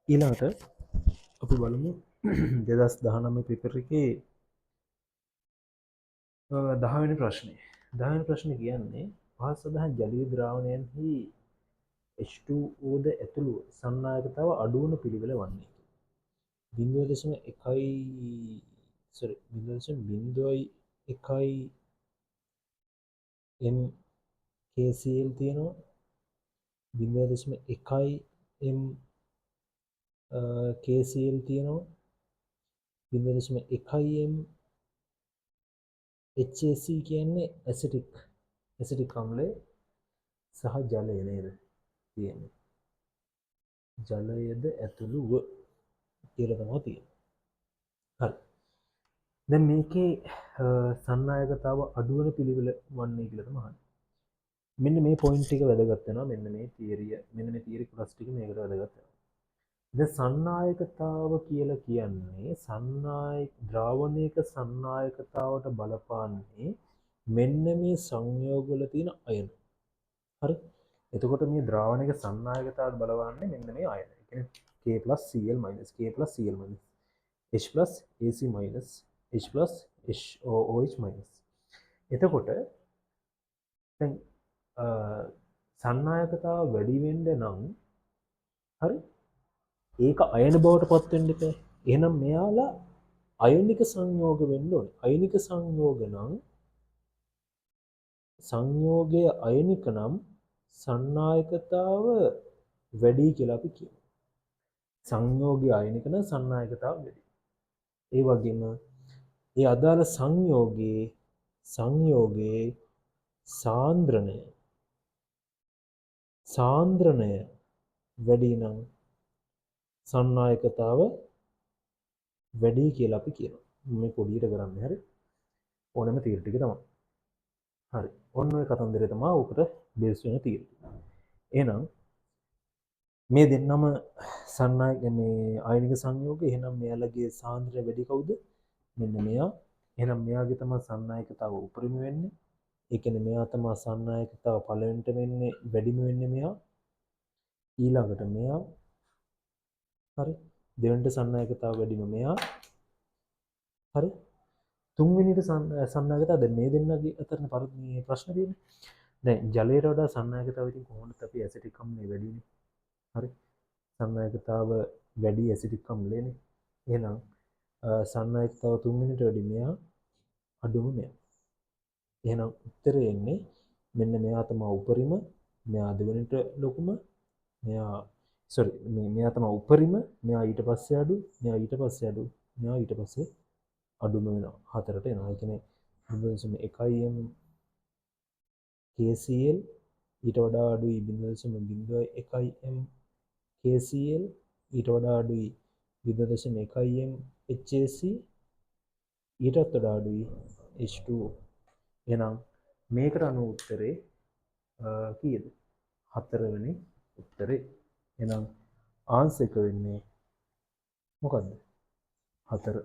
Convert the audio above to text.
ඊළඟට අපි බලමු 2019 පේපර් එකේ 10 වෙනි ප්‍රශ්නේ. 10 වෙනි ප්‍රශ්නේ කියන්නේ පහත් සඳහන් ජලීය ද්‍රාවණයන්හි H2O ද ඇතුළු සන්නායකතාව අඩු වන පිළිවෙල වන්නේ. 0.1 sorry 0.01 m KCl තියෙනවා 0.1 m KCl තියෙනවා 0.1 m HAC කියන්නේ ඇසිටික් අම්ලය සහ ජලය නේද තියෙන්නේ. ජලයද ඇතුළුව කියලා තමයි තියෙන්නේ. හරි. දැන් මේකේ සන්නායකතාව අඩු වෙන පිළිවෙල වන්නේ කියලා තමයි අහන්නේ. මෙන්න මේ පොයින්ට් ටික වැදගත් වෙනවා. මෙන්න මේ තියරි කොටස් ටික මේකට වැදගත් වෙනවා. දැන් සන්නායකතාව කියලා කියන්නේ ද්‍රාවණයක සන්නායකතාවට බලපාන්නේ මෙන්න මේ සංයෝගවල තියෙන අයන. හරි. එතකොට මේ ද්‍රාවණයක සන්නායකතාවට බලවන්නේ මෙන්න මේ අයන. ඒ කියන්නේ K+Cl- K+Cl- H+Ac- H+HOOH-. එතකොට දැන් සන්නායකතාව වැඩි වෙන්න නම් හරි ඒක අයන බවට පත් වෙන්න එපා. එහෙනම් මෙයාලා අයනික සංයෝග වෙන්න ඕනේ. අයනික සංයෝග නම් සංයෝගය අයනික නම් සන්නායකතාව වැඩි කියලා අපි කියනවා. සංයෝගය අයනික නම් සන්නායකතාව වැඩි. ඒ වගේම ඒ අදාළ සංයෝගයේ සාන්ද්‍රණය වැඩි නම් සන්නායකතාව වැඩි කියලා අපි කියනවා. මේ පොඩියට කරන්නේ හරි. ඕනම තීර ටික තමයි. හරි. ඔන්න ඔය කතන්දරය තමයි උකට බේස් වෙන තීර. එහෙනම් මේ දෙන්නම සන්නායක මේ ආයනික සංයෝගය. එහෙනම් මෙයාලගේ සාන්ද්‍රණය වැඩි කවුද? මෙන්න මෙයා. එහෙනම් මෙයාගේ තමයි සන්නායකතාව උපරිම වෙන්නේ. ඒ කියන්නේ මෙයා තමයි සන්නායකතාව පළවෙනිට වෙන්නේ වැඩිම වෙන්නේ මෙයා. ඊළඟට මෙයා. හරි. දෙවෙනිට සන්නායකතාව වැඩිම මෙයා. හරි. තුන්වෙනිට සන්නායකතාව දැන් මේ දෙන්නගේ අතර මේ ප්‍රශ්න තියෙන්නේ. දැන් ජලයට වඩා සන්නායකතාව ඉතින් කොහොමද අපි ඇසිටික් අම්ලය වැඩිනේ. හරි. සන්නායකතාව වැඩි ඇසිටික් අම්ලයනේ. එහෙනම් සන්නායකතාව තුන්වෙනිට වැඩි මෙයා අඩුම මෙයා. එහෙනම් උත්තරේ එන්නේ මෙන්න මෙයා තමයි උපරිම, මෙයා දෙවෙනිට ලොකුම, මෙයා තමයි උපරිම, මෙයා ඊට පස්සේ අඩු, මෙයා ඊට පස්සේ අඩු, මෙයා ඊට පස්සේ අඩුම වෙනවා. හතරට එනවා. ඒ කියන්නේ 0.1 m KCl ඊට වඩා අඩුයි 0.01 m KCl ඊට වඩා අඩුයි 0.1 m HAC ඊටත් වඩා අඩුයි H2O. එහෙනම් මේකට අනුව උත්තරේ කීයද? 4 වෙනි උත්තරේ. එහෙනම් ආන්සර් එක වෙන්නේ මොකද්ද? 4.